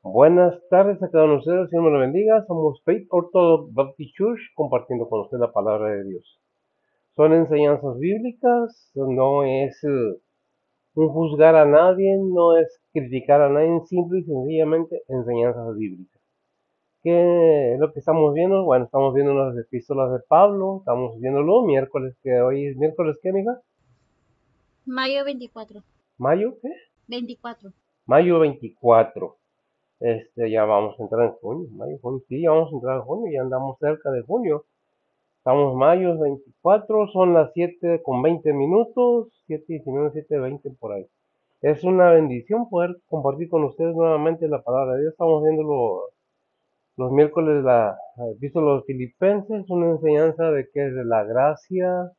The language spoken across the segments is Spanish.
Buenas tardes a cada uno de ustedes, Señor me lo bendiga. Somos Faith Orthodox Baptist Church compartiendo con usted la palabra de Dios. Son enseñanzas bíblicas, no es un juzgar a nadie, no es criticar a nadie, simple y sencillamente enseñanzas bíblicas. ¿Qué es lo que estamos viendo? Bueno, estamos viendo las epístolas de Pablo, estamos viendo los miércoles, que hoy es miércoles, ¿qué, mija? Mayo 24. ¿Mayo? ¿Qué? 24. Mayo 24. Ya vamos a entrar en junio, mayo, junio, sí, ya vamos a entrar en junio, ya andamos cerca de junio. Estamos mayo 24, son las 7 con 20 minutos, 7:19, 7:20 por ahí. Es una bendición poder compartir con ustedes nuevamente la palabra de Dios. Estamos viendo los miércoles la epístola de los Filipenses, una enseñanza de que es de la gracia,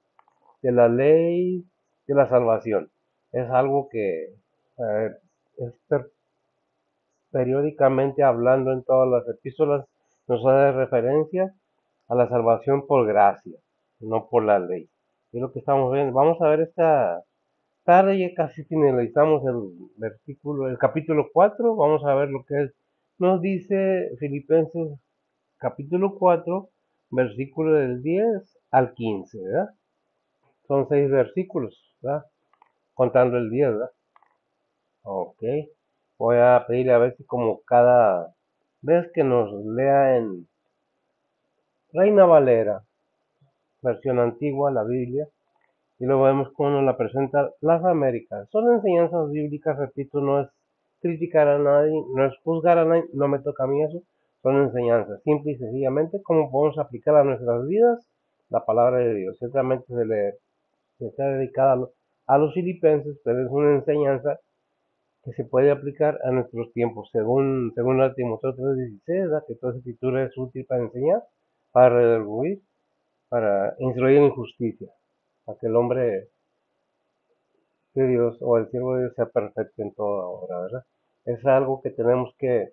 de la ley, de la salvación. Es algo que es periódicamente hablando en todas las epístolas, nos hace referencia a la salvación por gracia, no por la ley. Es lo que estamos viendo. Vamos a ver esta tarde, ya casi finalizamos el capítulo 4. Vamos a ver lo que nos dice Filipenses capítulo 4, versículo del 10 al 15, ¿verdad? Son 6 versículos, ¿verdad? Contando el 10, ¿verdad? Ok. Voy a pedirle a ver si como cada vez que nos lea en Reina Valera, versión antigua, la Biblia, y luego vemos cómo nos la presenta las Américas. Son enseñanzas bíblicas, repito, no es criticar a nadie, no es juzgar a nadie, no me toca a mí eso, son enseñanzas, simple y sencillamente cómo podemos aplicar a nuestras vidas la palabra de Dios. Ciertamente se está dedicada a los filipenses, pero es una enseñanza que se puede aplicar a nuestros tiempos, según la Timoteo 3:16, que toda escritura es útil para enseñar, para redarguir, para instruir en justicia, para que el hombre de Dios o el siervo de Dios sea perfecto en toda obra, ¿verdad? Es algo que tenemos que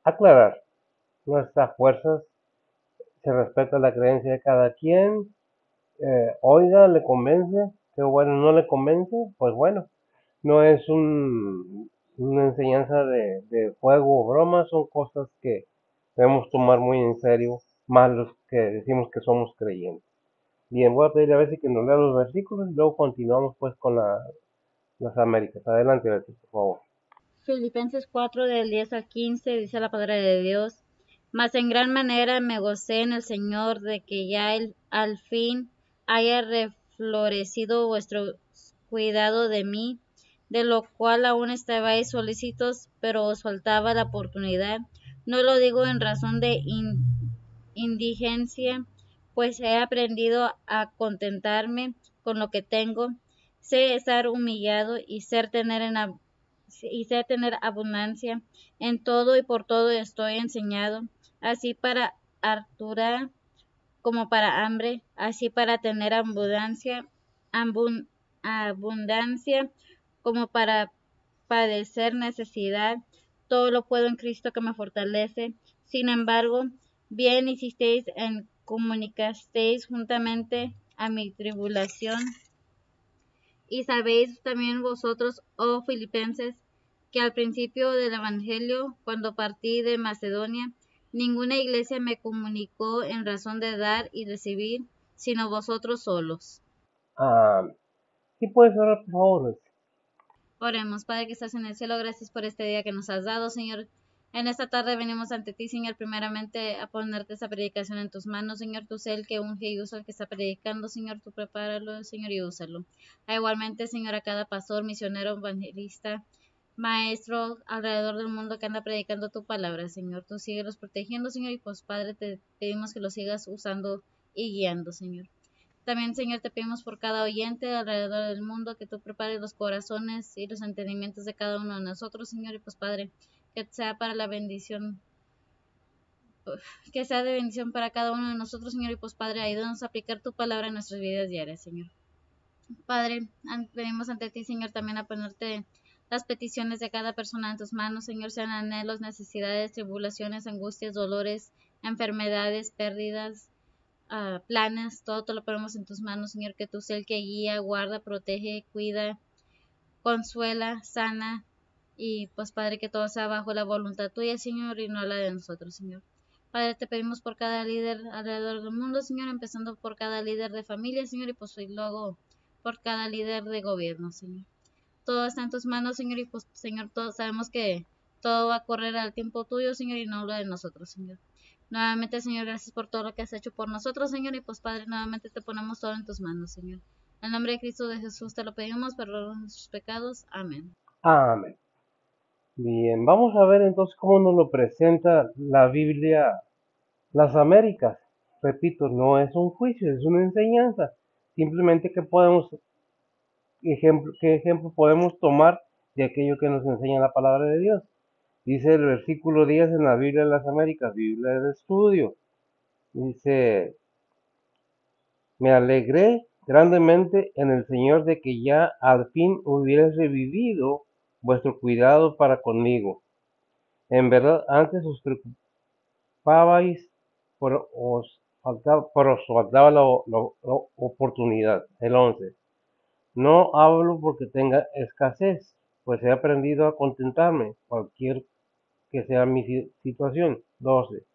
aclarar. Nuestras fuerzas, se respeta la creencia de cada quien, oiga, le convence, que bueno, no le convence, pues bueno, no es una enseñanza de juego o broma, son cosas que debemos tomar muy en serio, más los que decimos que somos creyentes. Bien, voy a pedir a ver si que nos lea los versículos y luego continuamos pues con las Américas. Adelante, Betty, por favor. Filipenses 4 del 10 al 15 dice la palabra de Dios. Mas en gran manera me gocé en el Señor de que ya al fin haya reflorecido vuestro cuidado de mí, de lo cual aún estabais solícitos, pero os faltaba la oportunidad. No lo digo en razón de indigencia, pues he aprendido a contentarme con lo que tengo. Sé estar humillado y sé tener abundancia. En todo y por todo estoy enseñado, así para hartura como para hambre, así para tener abun- abundancia como para padecer necesidad. Todo lo puedo en Cristo que me fortalece. Sin embargo, bien hicisteis en comunicasteis juntamente a mi tribulación. Y sabéis también vosotros, oh filipenses, que al principio del Evangelio, cuando partí de Macedonia, ninguna iglesia me comunicó en razón de dar y recibir, sino vosotros solos. Ah, ¿sí puedes orar, por favor? Oremos, Padre que estás en el cielo, gracias por este día que nos has dado, Señor. En esta tarde venimos ante ti, Señor, primeramente a ponerte esa predicación en tus manos, Señor. Tú sé el que unge y usa el que está predicando, Señor. Tú prepáralo, Señor, y úsalo. Igualmente, Señor, a cada pastor, misionero, evangelista, maestro alrededor del mundo que anda predicando tu palabra, Señor. Tú síguelos protegiendo, Señor, y pues, Padre, te pedimos que los sigas usando y guiando, Señor. También, Señor, te pedimos por cada oyente alrededor del mundo que tú prepares los corazones y los entendimientos de cada uno de nosotros, Señor, y pues Padre, que sea para la bendición, que sea de bendición para cada uno de nosotros, Señor, y pues Padre, ayúdanos a aplicar tu palabra en nuestras vidas diarias, Señor. Padre, venimos ante ti, Señor, también a ponerte las peticiones de cada persona en tus manos, Señor, sean anhelos, necesidades, tribulaciones, angustias, dolores, enfermedades, pérdidas, planes, todo te lo ponemos en tus manos, Señor, que tú seas el que guía, guarda, protege, cuida, consuela, sana. Y pues Padre, que todo sea bajo la voluntad tuya, Señor, y no la de nosotros, Señor. Padre, te pedimos por cada líder alrededor del mundo, Señor, empezando por cada líder de familia, Señor, y pues luego por cada líder de gobierno, Señor. Todo está en tus manos, Señor, y pues, Señor, todos sabemos que todo va a correr al tiempo tuyo, Señor, y no lo de nosotros, Señor. Nuevamente, Señor, gracias por todo lo que has hecho por nosotros, Señor, y pues, Padre, nuevamente te ponemos todo en tus manos, Señor. En el nombre de Cristo de Jesús te lo pedimos, perdón nuestros pecados. Amén. Amén. Bien, vamos a ver entonces cómo nos lo presenta la Biblia, las Américas. Repito, no es un juicio, es una enseñanza. Simplemente qué ejemplo podemos tomar de aquello que nos enseña la palabra de Dios. Dice el versículo 10 en la Biblia de las Américas, Biblia de estudio. Dice, me alegré grandemente en el Señor de que ya al fin hubierais revivido vuestro cuidado para conmigo. En verdad, antes os preocupabais, pero os faltaba la oportunidad. El 11. No hablo porque tenga escasez, pues he aprendido a contentarme, cualquier que sea mi situación. 12.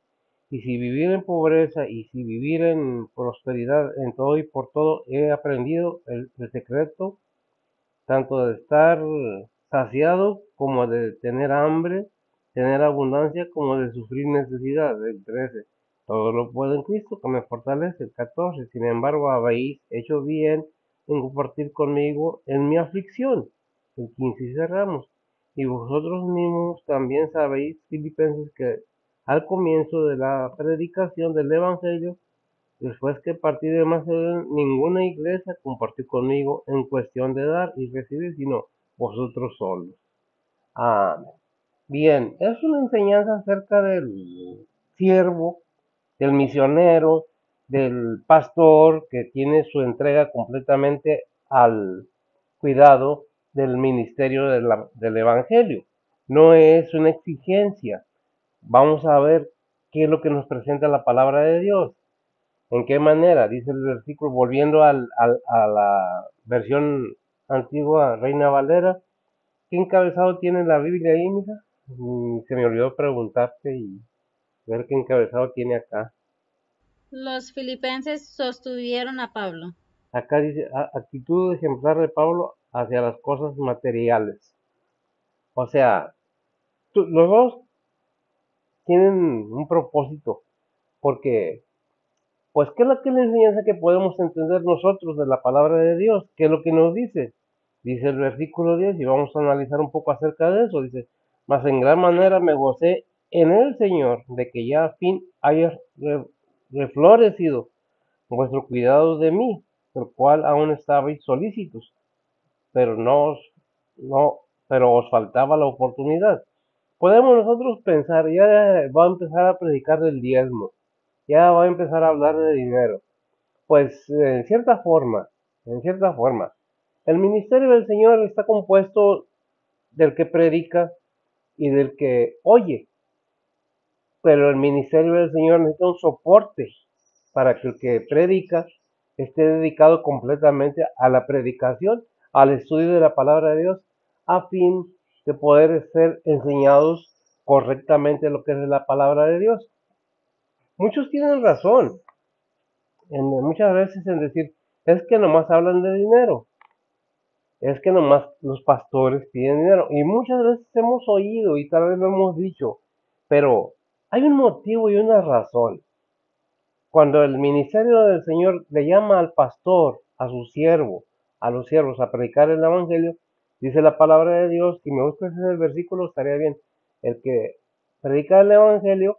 Y si vivir en pobreza y si vivir en prosperidad, en todo y por todo, he aprendido el secreto tanto de estar saciado como de tener hambre, tener abundancia como de sufrir necesidad. El 13. Todo lo puedo en Cristo que me fortalece. El 14. Sin embargo, habéis hecho bien en compartir conmigo en mi aflicción. El 15. Y cerramos. Y vosotros mismos también sabéis, Filipenses, que al comienzo de la predicación del Evangelio, después que partí de Macedonia, ninguna iglesia compartió conmigo en cuestión de dar y recibir, sino vosotros solos. Amén. Bien, es una enseñanza acerca del siervo, del misionero, del pastor que tiene su entrega completamente al cuidado del ministerio del Evangelio. No es una exigencia. Vamos a ver qué es lo que nos presenta la palabra de Dios. ¿En qué manera? Dice el versículo, volviendo a la versión antigua, Reina Valera. ¿Qué encabezado tiene la Biblia ahí, mija? Se me olvidó preguntarte y ver qué encabezado tiene acá. Los filipenses sostuvieron a Pablo. Acá dice, actitud ejemplar de Pablo hacia las cosas materiales. O sea, los dos tienen un propósito, porque, pues, ¿qué es la enseñanza que podemos entender nosotros de la palabra de Dios? ¿Qué es lo que nos dice? Dice el versículo 10 y vamos a analizar un poco acerca de eso. Dice, mas en gran manera me gocé en el Señor de que ya a fin haya reflorecido vuestro cuidado de mí, el cual aún estabais solícitos, pero no, pero os faltaba la oportunidad. Podemos nosotros pensar, ya va a empezar a predicar del diezmo, ya va a empezar a hablar de dinero. Pues en cierta forma, el ministerio del Señor está compuesto del que predica y del que oye, pero el ministerio del Señor necesita un soporte para que el que predica esté dedicado completamente a la predicación, al estudio de la palabra de Dios, a fin de poder ser enseñados correctamente lo que es la palabra de Dios. Muchos tienen razón muchas veces en decir, es que nomás hablan de dinero, es que nomás los pastores piden dinero. Y muchas veces hemos oído y tal vez lo hemos dicho, pero hay un motivo y una razón. Cuando el ministerio del Señor le llama al pastor, a su siervo, a los siervos a predicar el evangelio, dice la palabra de Dios, si me buscas ese versículo estaría bien, el que predica el evangelio,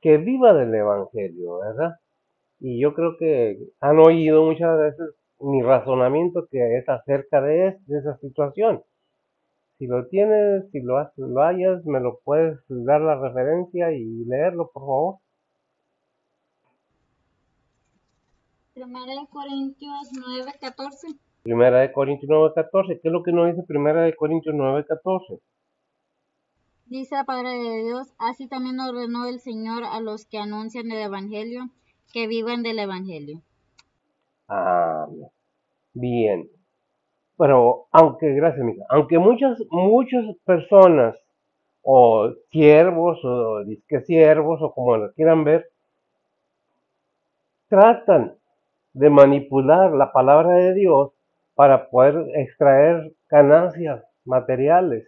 que viva del evangelio, ¿verdad? Y yo creo que han oído muchas veces mi razonamiento que es acerca de esa situación. Si lo tienes, si lo hayas, me lo puedes dar la referencia y leerlo, por favor. Primera de Corintios 9:14. Primera de Corintios 9:14. ¿Qué es lo que nos dice Primera de Corintios 9:14? Dice la palabra de Dios, así también ordenó el Señor a los que anuncian el Evangelio, que vivan del Evangelio. Ah, bien. Pero aunque, gracias, mija, aunque muchas personas, o siervos, o disque siervos, o como lo quieran ver, tratan de manipular la palabra de Dios para poder extraer ganancias materiales.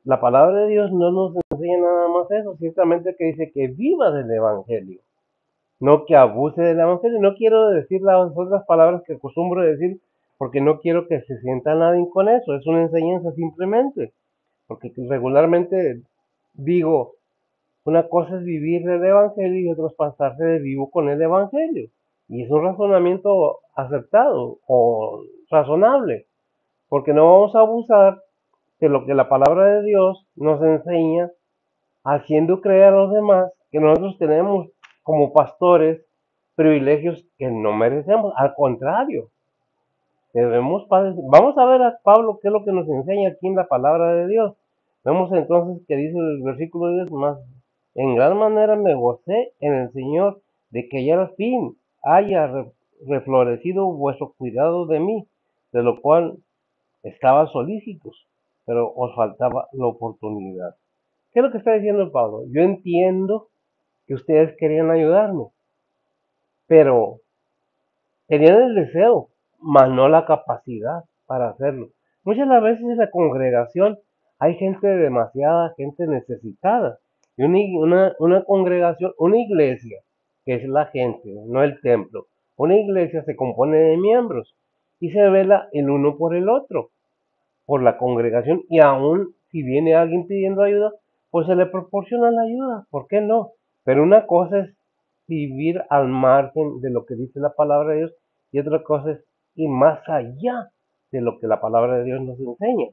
La palabra de Dios no nos enseña nada más eso, ciertamente que dice que viva del Evangelio, no que abuse del Evangelio. No quiero decir las otras palabras que acostumbro decir porque no quiero que se sienta nadie con eso, es una enseñanza simplemente, porque regularmente digo, una cosa es vivir del Evangelio y otra es pasarse de vivo con el Evangelio. Y es un razonamiento aceptado o razonable, porque no vamos a abusar de lo que la palabra de Dios nos enseña, haciendo creer a los demás que nosotros tenemos como pastores privilegios que no merecemos. Al contrario, debemos padecer. Vamos a ver a Pablo qué es lo que nos enseña aquí en la palabra de Dios. Vemos entonces que dice el versículo 10 más, en gran manera me gocé en el Señor de que ya al fin haya reflorecido vuestro cuidado de mí, de lo cual estaba solícitos, pero os faltaba la oportunidad. ¿Qué es lo que está diciendo Pablo? Yo entiendo que ustedes querían ayudarme, pero tenían el deseo, mas no la capacidad para hacerlo. Muchas las veces en la congregación hay demasiada gente necesitada. Y una congregación, una iglesia, que es la gente, no el templo, una iglesia se compone de miembros y se vela el uno por el otro, por la congregación, y aún si viene alguien pidiendo ayuda, pues se le proporciona la ayuda, ¿por qué no? Pero una cosa es vivir al margen de lo que dice la palabra de Dios y otra cosa es ir más allá de lo que la palabra de Dios nos enseña.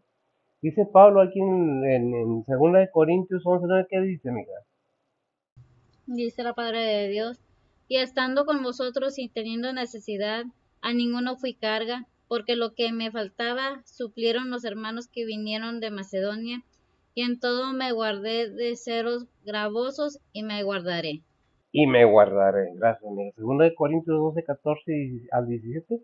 Dice Pablo aquí en 2 Corintios 11:9, ¿qué dice, mija? Dice la palabra de Dios, y estando con vosotros y teniendo necesidad, a ninguno fui carga, porque lo que me faltaba suplieron los hermanos que vinieron de Macedonia, y en todo me guardé de seros gravosos y me guardaré. Y me guardaré, gracias, mija. 2 Corintios 12, 14 al 17.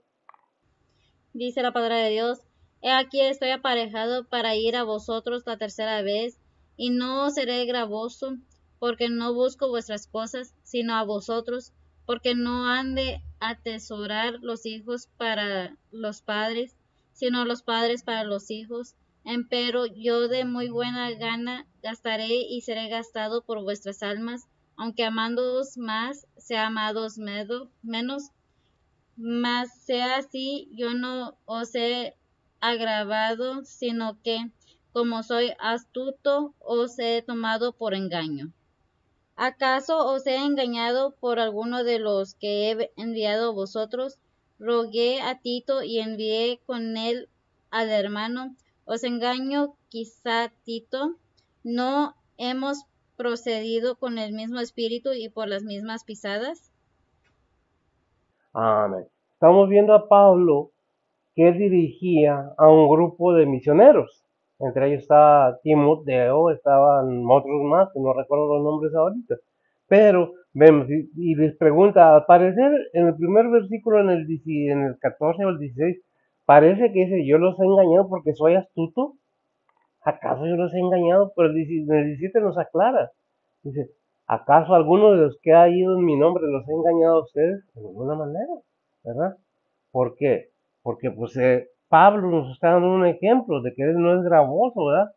Dice la palabra de Dios, he aquí estoy aparejado para ir a vosotros la tercera vez, y no os seré gravoso, porque no busco vuestras cosas, sino a vosotros, porque no han de atesorar los hijos para los padres, sino los padres para los hijos. Empero yo de muy buena gana gastaré y seré gastado por vuestras almas, aunque amándoos más, sea amados menos. Mas sea así, yo no os he agravado, sino que, como soy astuto, os he tomado por engaño. ¿Acaso os he engañado por alguno de los que he enviado a vosotros? Rogué a Tito y envié con él al hermano. ¿Os engaño quizá, Tito? ¿No hemos procedido con el mismo espíritu y por las mismas pisadas? Amén. Estamos viendo a Pablo que dirigía a un grupo de misioneros. Entre ellos estaba Timoteo, estaban otros más, que no recuerdo los nombres ahorita. Pero vemos y les pregunta, al parecer en el primer versículo, en el 14 o el 16, parece que dice, yo los he engañado porque soy astuto. ¿Acaso yo los he engañado? Pero en el 17 nos aclara. Dice, ¿acaso alguno de los que ha ido en mi nombre los ha engañado a ustedes? De ninguna manera, ¿verdad? ¿Por qué? Porque pues Pablo nos está dando un ejemplo de que él no es gravoso, ¿verdad?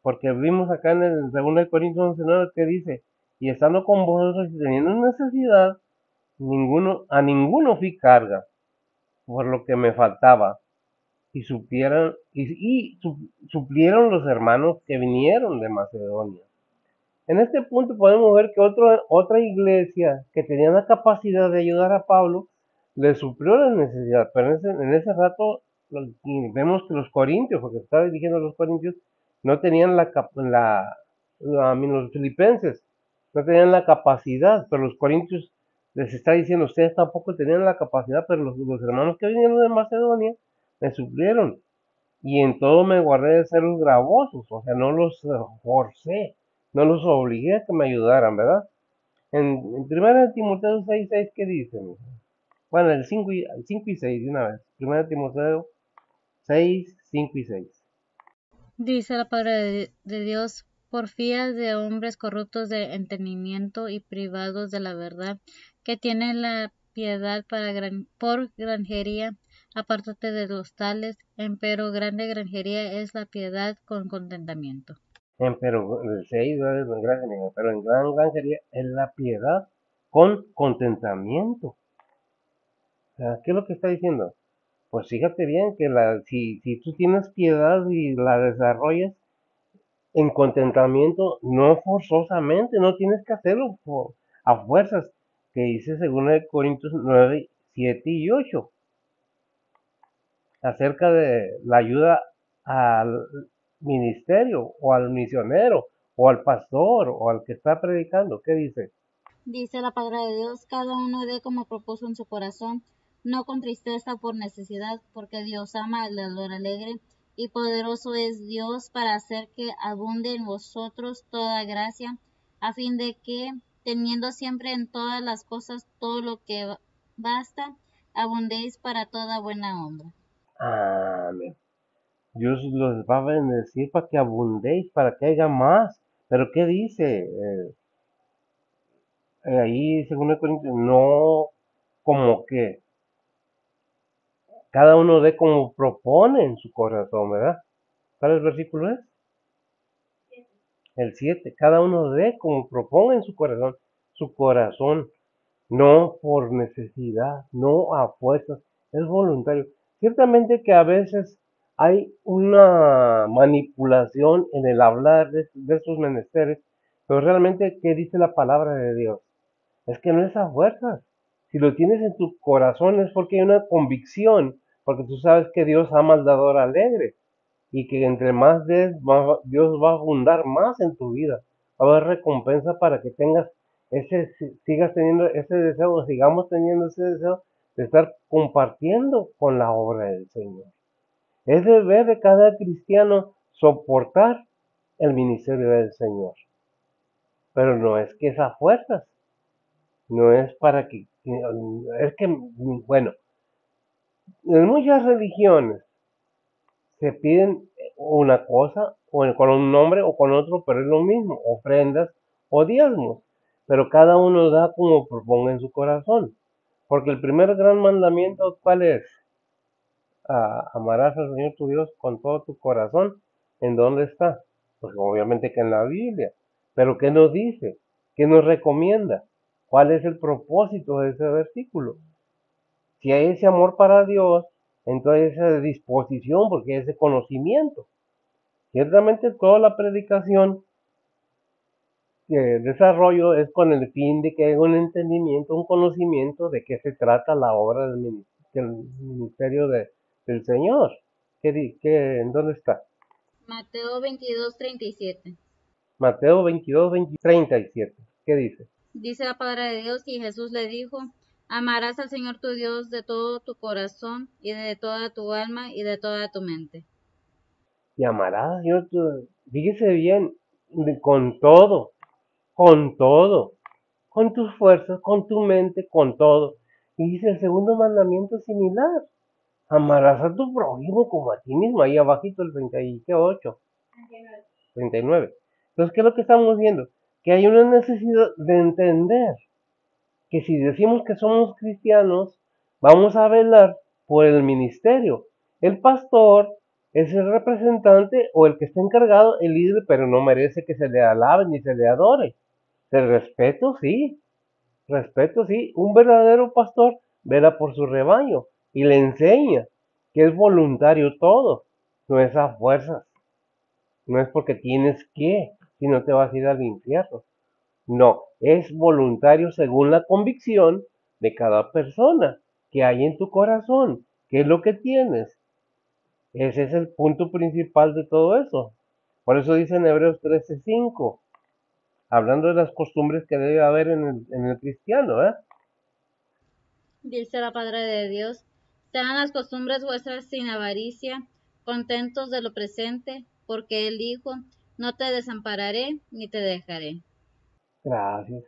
Porque vimos acá en el 2 Corintios 11:9 que dice, y estando con vosotros y teniendo necesidad, a ninguno fui carga por lo que me faltaba, y suplieron los hermanos que vinieron de Macedonia. En este punto podemos ver que otra iglesia que tenía la capacidad de ayudar a Pablo le suplió la necesidad, pero en ese rato vemos que los corintios, porque estaba dirigiendo a los corintios, no tenían los filipenses no tenían la capacidad, pero los corintios les está diciendo, ustedes tampoco tenían la capacidad, pero los hermanos que vinieron de Macedonia me suplieron, y en todo me guardé de ser los gravosos, o sea, no los forcé, no los obligué a que me ayudaran, ¿verdad? En 1 Timoteo 6:6, ¿qué dice? Bueno, el 5 y 6 de una vez. 1 Timoteo 6, 5 y 6. Dice la palabra de Dios, porfías de hombres corruptos de entendimiento y privados de la verdad, que tienen la piedad por granjería, apártate de los tales, empero grande granjería es la piedad con contentamiento. Pero el 6, pero en gran granjería es la piedad con contentamiento. O sea, ¿qué es lo que está diciendo? Pues fíjate bien que si tú tienes piedad y la desarrollas en contentamiento, no forzosamente, no tienes que hacerlo a fuerzas, que dice según el Corintios 9, 7 y 8, acerca de la ayuda al ministerio o al misionero o al pastor o al que está predicando. ¿Qué dice? Dice la palabra de Dios, cada uno dé como propuso en su corazón, no con tristeza por necesidad, porque Dios ama al dador alegre, y poderoso es Dios para hacer que abunde en vosotros toda gracia, a fin de que, teniendo siempre en todas las cosas todo lo que basta, abundéis para toda buena obra. Amén. Dios los va a bendecir para que abundéis, para que haya más. Pero ¿qué dice? Ahí, según el Corintios, no como que cada uno dé como propone en su corazón, ¿verdad? ¿Cuál versículo es? El 7. Cada uno dé como proponga en su corazón, no por necesidad, no a fuerzas, es voluntario. Ciertamente que a veces hay una manipulación en el hablar de estos menesteres, pero realmente, ¿qué dice la palabra de Dios? Es que no es a fuerzas. Si lo tienes en tu corazón es porque hay una convicción, porque tú sabes que Dios ama al dador alegre y que entre más des, Dios va a abundar más en tu vida. Va a haber recompensa para que tengas sigas teniendo ese deseo, sigamos teniendo ese deseo de estar compartiendo con la obra del Señor. Es deber de cada cristiano soportar el ministerio del Señor. Pero no es que es a fuerzas, no es para que, es que, bueno, en muchas religiones se piden una cosa o con un nombre o con otro, pero es lo mismo, ofrendas o diezmos, pero cada uno da como proponga en su corazón, porque el primer gran mandamiento, ¿cuál es? Amarás al Señor tu Dios con todo tu corazón. ¿En dónde está? Pues obviamente que en la Biblia, pero ¿qué nos dice? ¿Qué nos recomienda? ¿Cuál es el propósito de ese versículo? Si hay ese amor para Dios, entonces esa disposición, porque ese conocimiento. Ciertamente toda la predicación que desarrollo es con el fin de que haya un entendimiento, un conocimiento de qué se trata la obra del ministerio del Señor. ¿En dónde está? Mateo 22:37. Mateo 22, 37. ¿Qué dice? Dice la palabra de Dios y Jesús le dijo, amarás al Señor tu Dios de todo tu corazón y de toda tu alma y de toda tu mente. Y amarás, Señor, fíjese bien, con todo, con tus fuerzas, con tu mente, con todo. Y dice el segundo mandamiento similar. Amarás a tu prójimo como a ti mismo, ahí abajito el 38, 39. Entonces, ¿qué es lo que estamos viendo? Que hay una necesidad de entender que si decimos que somos cristianos, vamos a velar por el ministerio. El pastor es el representante o el que está encargado, el líder, pero no merece que se le alabe ni se le adore. El respeto sí. Un verdadero pastor vela por su rebaño y le enseña que es voluntario todo, no es a fuerzas, no es porque tienes que, si no te vas a ir al infierno. No, es voluntario según la convicción de cada persona que hay en tu corazón, qué es lo que tienes. Ese es el punto principal de todo eso. Por eso dice en Hebreos 13:5, hablando de las costumbres que debe haber en el cristiano, ¿eh? Dice la palabra de Dios, sean las costumbres vuestras sin avaricia, contentos de lo presente, porque Él dijo, no te desampararé ni te dejaré. Gracias.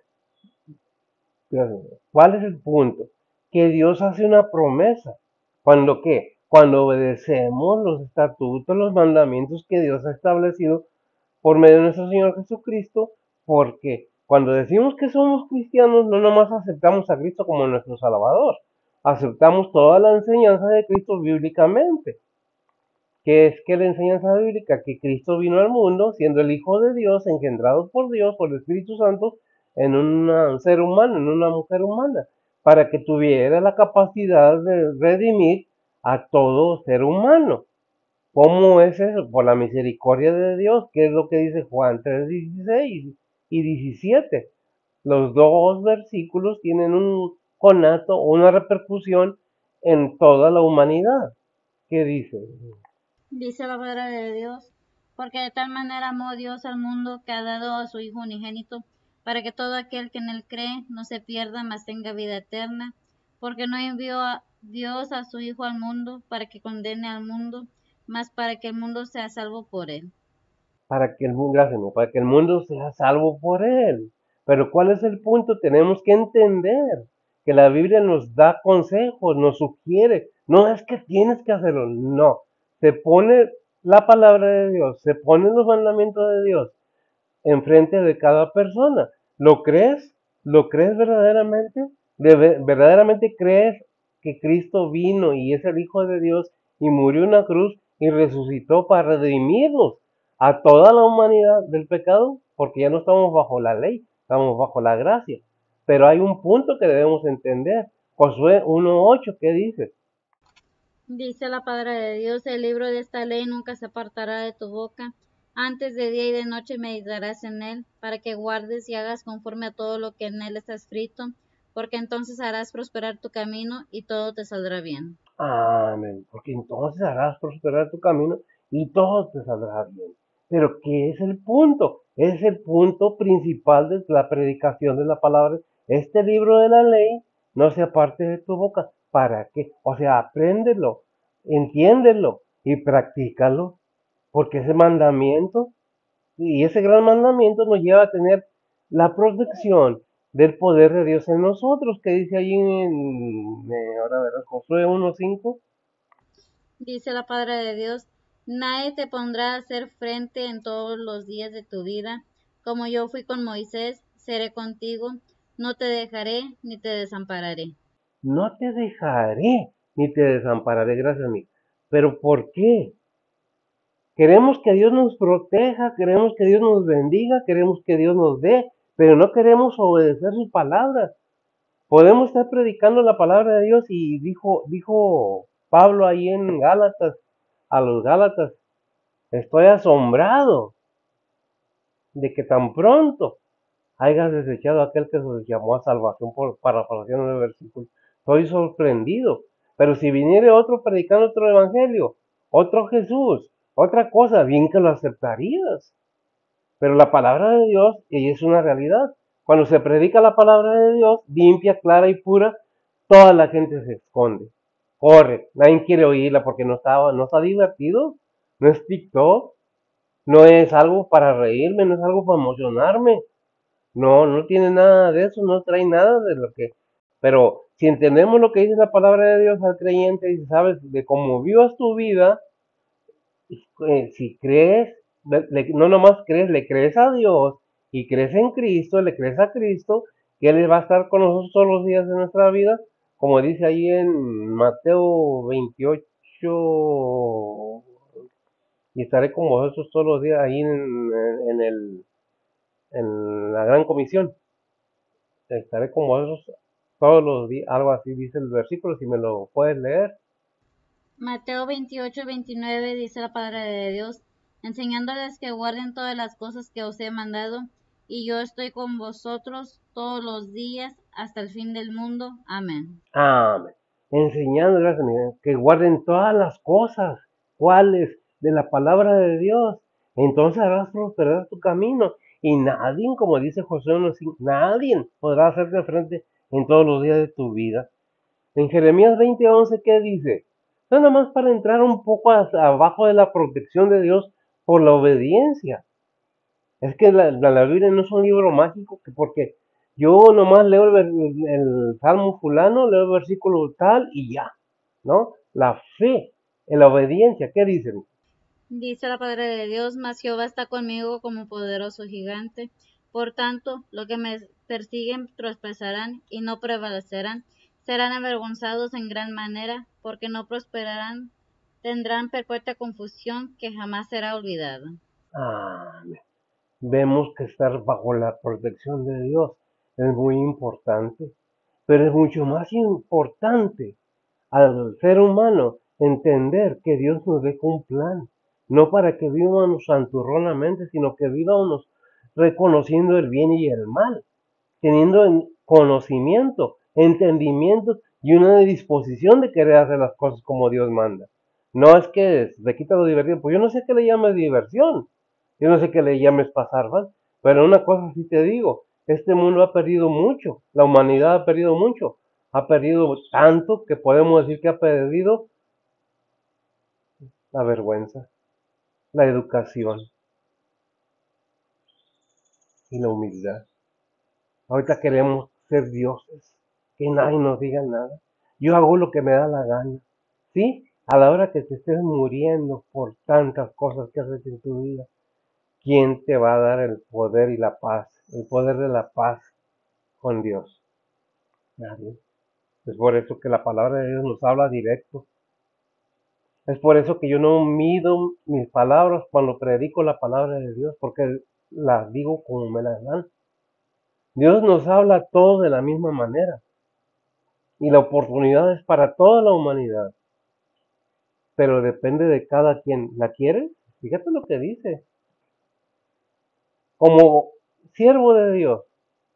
Gracias. ¿Cuál es el punto? Que Dios hace una promesa. ¿Cuándo qué? cuando obedecemos los estatutos, los mandamientos que Dios ha establecido por medio de nuestro Señor Jesucristo, porque cuando decimos que somos cristianos, no nomás aceptamos a Cristo como nuestro Salvador, aceptamos toda la enseñanza de Cristo bíblicamente. ¿Qué es que la enseñanza bíblica? Que Cristo vino al mundo siendo el Hijo de Dios, engendrado por Dios, por el Espíritu Santo, en un ser humano, en una mujer humana, para que tuviera la capacidad de redimir a todo ser humano. ¿Cómo es eso? Por la misericordia de Dios, que es lo que dice Juan 3:16 y 17. Los dos versículos tienen un conato o una repercusión en toda la humanidad. ¿Qué dice? Dice la palabra de Dios, porque de tal manera amó Dios al mundo que ha dado a su Hijo unigénito, para que todo aquel que en él cree no se pierda, mas tenga vida eterna, porque no envió a Dios a su Hijo al mundo para que condene al mundo, mas para que el mundo sea salvo por él. Para que el mundo, gracias, para que el mundo sea salvo por él. Pero ¿cuál es el punto? Tenemos que entender que la Biblia nos da consejos, nos sugiere, no es que tienes que hacerlo, no. Se pone la palabra de Dios, se ponen los mandamientos de Dios enfrente de cada persona. ¿Lo crees? ¿Lo crees verdaderamente? ¿Verdaderamente crees que Cristo vino y es el Hijo de Dios y murió en una cruz y resucitó para redimirnos a toda la humanidad del pecado? Porque ya no estamos bajo la ley, estamos bajo la gracia. Pero hay un punto que debemos entender. Josué 1:8, ¿qué dice? Dice la palabra de Dios, el libro de esta ley nunca se apartará de tu boca, antes de día y de noche meditarás en él, para que guardes y hagas conforme a todo lo que en él está escrito, porque entonces harás prosperar tu camino y todo te saldrá bien. Amén. Porque entonces harás prosperar tu camino y todo te saldrá bien. Pero ¿qué es el punto? Es el punto principal de la predicación de la palabra. Este libro de la ley no se aparte de tu boca. ¿Para qué? O sea, apréndelo, entiéndelo y practícalo. Porque ese mandamiento y ese gran mandamiento nos lleva a tener la protección del poder de Dios en nosotros, que dice ahí ahora verás, Josué 1:5. Dice la palabra de Dios, nadie te pondrá a hacer frente en todos los días de tu vida, como yo fui con Moisés, seré contigo, no te dejaré ni te desampararé. No te dejaré ni te desampararé, gracias a mí. ¿Pero por qué? Queremos que Dios nos proteja, queremos que Dios nos bendiga, queremos que Dios nos dé, pero no queremos obedecer sus palabras. Podemos estar predicando la palabra de Dios y dijo Pablo ahí en Gálatas, a los Gálatas, estoy asombrado de que tan pronto hayas desechado a aquel que se llamó a salvación por parafraseando el versículo. Estoy sorprendido. Pero si viniere otro predicando otro evangelio, otro Jesús, otra cosa, bien que lo aceptarías. Pero la palabra de Dios, y es una realidad. Cuando se predica la palabra de Dios, limpia, clara y pura, toda la gente se esconde. Corre, nadie quiere oírla porque no está divertido, no es TikTok, no es algo para reírme, no es algo para emocionarme. No, no tiene nada de eso, no trae nada de lo que... Pero si entendemos lo que dice la palabra de Dios al creyente y si sabes de cómo vivas tu vida, si crees, no nomás crees, le crees a Dios y crees en Cristo, le crees a Cristo, que Él va a estar con nosotros todos los días de nuestra vida, como dice ahí en Mateo 28, y estaré con vosotros todos los días ahí en la gran comisión. Estaré con vosotros todos los días, algo así dice el versículo, si me lo puedes leer. Mateo 28-29 dice la palabra de Dios, enseñándoles que guarden todas las cosas que os he mandado, y yo estoy con vosotros todos los días hasta el fin del mundo. Amén. Amén. Enseñando, gracias, que guarden todas las cosas, cuáles, de la palabra de Dios. Entonces harás prosperar tu camino. Y nadie, como dice José 1:5, nadie podrá hacerte frente en todos los días de tu vida. En Jeremías 20:11, ¿qué dice? No, nada más para entrar un poco abajo de la protección de Dios por la obediencia. Es que la Biblia no es un libro mágico, que porque yo nomás leo el Salmo fulano, leo el versículo tal y ya, ¿no? La fe. en la obediencia. ¿Qué dicen? Dice la palabra de Dios, mas Jehová está conmigo como poderoso gigante. Por tanto, los que me persiguen tropezarán y no prevalecerán. Serán avergonzados en gran manera, porque no prosperarán. Tendrán perpetua confusión que jamás será olvidada. Amén. Vemos que estar bajo la protección de Dios es muy importante, pero es mucho más importante al ser humano entender que Dios nos deja un plan, no para que vivamos santurronamente, sino que vivamos reconociendo el bien y el mal, teniendo conocimiento, entendimiento y una disposición de querer hacer las cosas como Dios manda. No es que le quita lo divertido, pues yo no sé qué le llames diversión, yo no sé qué le llames pasar mal, pero una cosa sí te digo, este mundo ha perdido mucho, la humanidad ha perdido mucho, ha perdido tanto que podemos decir que ha perdido la vergüenza, la educación y la humildad. Ahorita queremos ser dioses, que nadie nos diga nada. Yo hago lo que me da la gana. ¿Sí? A la hora que te estés muriendo por tantas cosas que haces en tu vida, ¿quién te va a dar el poder y la paz? El poder de la paz con Dios. Nadie. Es por eso que la palabra de Dios nos habla directo. Es por eso que yo no mido mis palabras cuando predico la palabra de Dios, porque las digo como me las dan. Dios nos habla a todos de la misma manera. Y la oportunidad es para toda la humanidad, pero depende de cada quien. ¿La quiere? Fíjate lo que dice. Como siervo de Dios,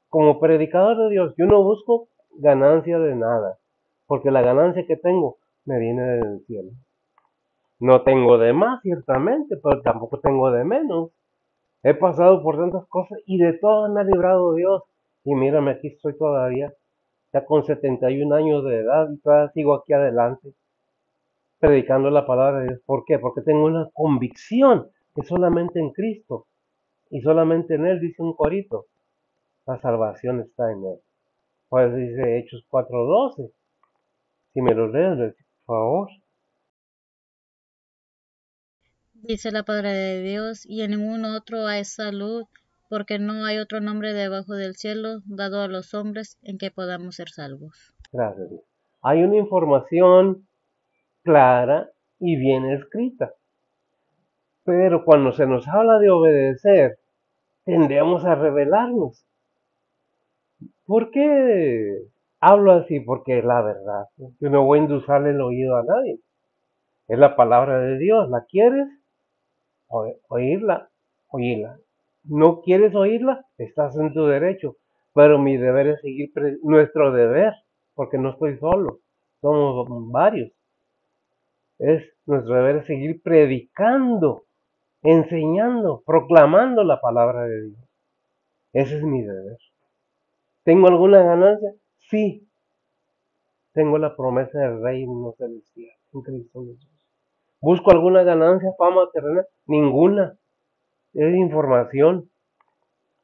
como predicador de Dios, yo no busco ganancia de nada, porque la ganancia que tengo me viene del cielo. No tengo de más, ciertamente, pero tampoco tengo de menos. He pasado por tantas cosas y de todas me ha librado Dios. Y mírame, aquí estoy todavía, ya con 71 años de edad y todavía sigo aquí adelante, predicando la palabra de Dios. ¿Por qué? Porque tengo una convicción que solamente en Cristo y solamente en Él, dice un corito, la salvación está en Él. Por eso dice Hechos 4:12. Si me lo lees, por favor. Dice la palabra de Dios, y en ningún otro hay salud, porque no hay otro nombre debajo del cielo dado a los hombres en que podamos ser salvos. Gracias. Hay una información clara y bien escrita. Pero cuando se nos habla de obedecer, tendemos a rebelarnos. ¿Por qué hablo así? Porque es la verdad. Yo no voy a endulzarle el oído a nadie. Es la palabra de Dios. ¿La quieres? Oírla. Oírla. ¿No quieres oírla? Estás en tu derecho. Pero mi deber es seguir nuestro deber, porque no estoy solo. Somos varios. Es nuestro deber es seguir predicando, enseñando, proclamando la palabra de Dios. Ese es mi deber. ¿Tengo alguna ganancia? Sí. Tengo la promesa del reino celestial en Cristo Jesús. ¿Busco alguna ganancia, fama terrenal? Ninguna. Es información.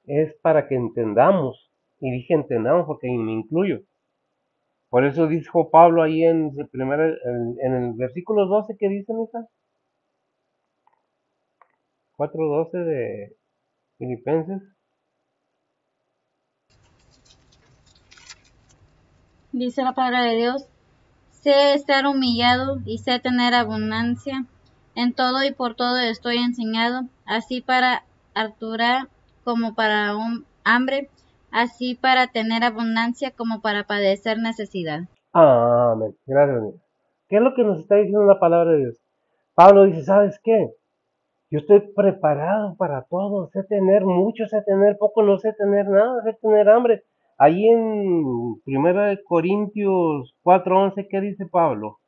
Es para que entendamos. Y dije entendamos porque me incluyo. Por eso dijo Pablo ahí en el versículo 12 que dice, mija, 4:12 de Filipenses. Dice la palabra de Dios, sé estar humillado y sé tener abundancia. En todo y por todo estoy enseñado, así para hartura como para hambre, así para tener abundancia como para padecer necesidad. Amén. Gracias, mija. ¿Qué es lo que nos está diciendo la palabra de Dios? Pablo dice, ¿sabes qué? Yo estoy preparado para todo, sé tener mucho, sé tener poco, no sé tener nada, sé tener hambre. Ahí en 1 Corintios 4:11, ¿qué dice Pablo?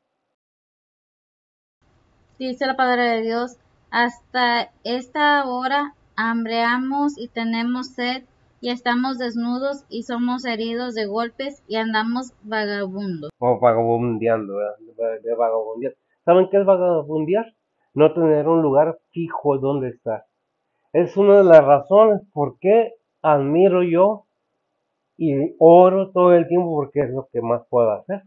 Dice la palabra de Dios, hasta esta hora hambreamos y tenemos sed y estamos desnudos y somos heridos de golpes y andamos vagabundos. O vagabundeando, ¿verdad? De vagabundear. ¿Saben qué es vagabundear? No tener un lugar fijo donde estar. Es una de las razones por qué admiro yo y oro todo el tiempo porque es lo que más puedo hacer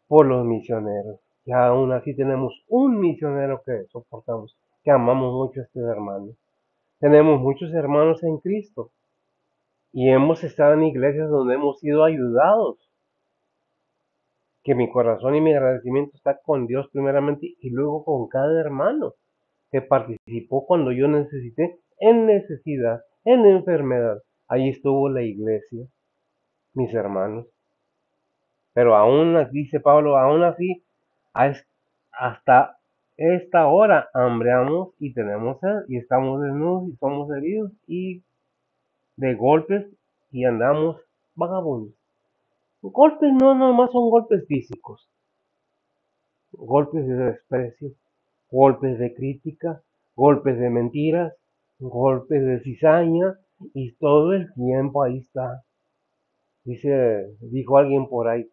por los misioneros. Y aún así tenemos un misionero que soportamos, que amamos mucho a estos hermanos. Tenemos muchos hermanos en Cristo y hemos estado en iglesias donde hemos sido ayudados. Que mi corazón y mi agradecimiento está con Dios primeramente y luego con cada hermano que participó cuando yo necesité, en necesidad, en enfermedad. Ahí estuvo la iglesia, mis hermanos. Pero aún, dice Pablo, aún así, hasta esta hora hambreamos y tenemos sed, y estamos desnudos y somos heridos y de golpes y andamos vagabundos. Golpes no nomás son golpes físicos, golpes de desprecio, golpes de crítica, golpes de mentiras, golpes de cizaña, y todo el tiempo ahí está. Dijo alguien por ahí,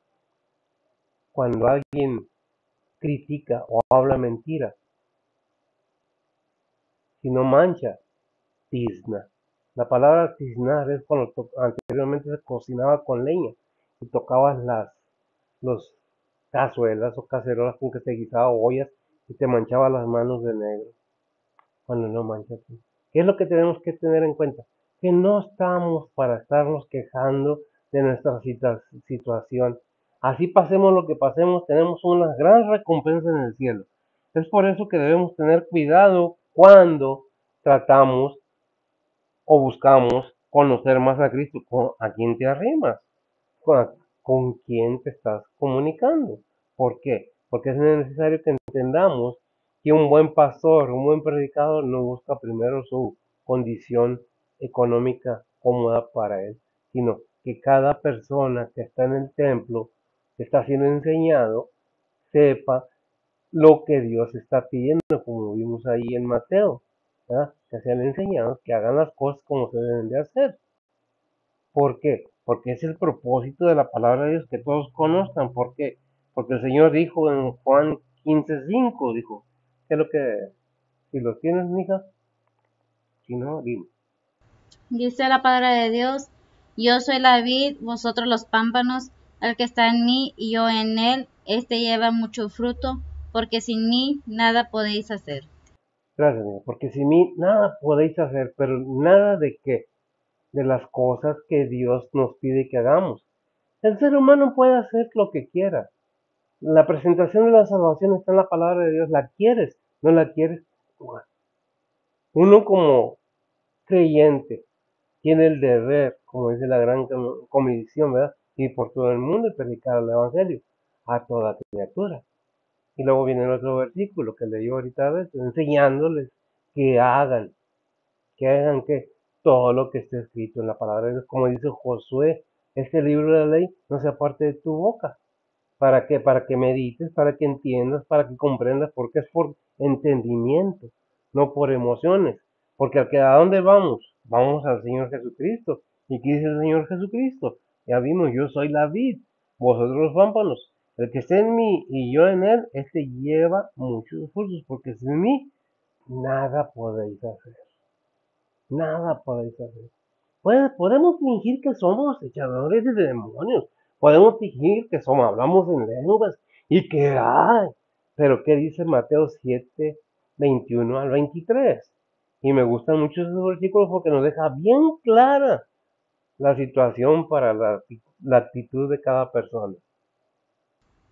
cuando alguien critica o habla mentira, si no mancha, tizna. La palabra tiznar es cuando anteriormente se cocinaba con leña y tocabas los cazuelas o cacerolas con que se guisaba ollas y te manchaba las manos de negro cuando no manchas. ¿Qué es lo que tenemos que tener en cuenta? Que no estamos para estarnos quejando de nuestra situación. Así pasemos lo que pasemos, tenemos una gran recompensa en el cielo. Es por eso que debemos tener cuidado cuando tratamos o buscamos conocer más a Cristo. ¿A quién te arrimas? ¿Con quién te estás comunicando? ¿Por qué? Porque es necesario que entendamos que un buen pastor, un buen predicador no busca primero su condición económica cómoda para él, sino que cada persona que está en el templo, que está siendo enseñado, sepa lo que Dios está pidiendo, como vimos ahí en Mateo, ¿verdad? Que sean enseñados, que hagan las cosas como se deben de hacer. ¿Por qué? Porque es el propósito de la palabra de Dios, que todos conozcan. ¿Por qué? Porque el Señor dijo en Juan 15:5, dijo, ¿qué es lo que, si lo tienes, mija? Si no, dime. Dice la palabra de Dios, yo soy la vid, vosotros los pámpanos, el que está en mí y yo en él, este lleva mucho fruto, porque sin mí nada podéis hacer. Gracias, mija, porque sin mí nada podéis hacer, pero nada de qué, de las cosas que Dios nos pide que hagamos. El ser humano puede hacer lo que quiera. La presentación de la salvación está en la palabra de Dios. ¿La quieres? ¿No la quieres? Uno como creyente tiene el deber, como dice la gran comisión, ¿verdad? Ir por todo el mundo y predicar el evangelio a toda criatura. Y luego viene el otro versículo que leí ahorita, enseñándoles que hagan, que todo lo que esté escrito en la palabra de Dios, como dice Josué, este libro de la ley no se aparte de tu boca. ¿Para qué? Para que medites, para que entiendas, para que comprendas, porque es por entendimiento, no por emociones. Porque ¿a dónde vamos? Vamos al Señor Jesucristo. ¿Y qué dice el Señor Jesucristo? Ya vimos, yo soy la vid, vosotros los pámpanos. El que esté en mí y yo en él, este lleva muchos frutos, porque sin mí nada podéis hacer. Nada podéis hacer. Podemos fingir que somos echadores de demonios. Podemos fingir que somos, hablamos en lenguas y que hay. Pero ¿qué dice Mateo 7, 21 al 23? Y me gustan mucho esos versículos porque nos deja bien clara la situación para la actitud de cada persona.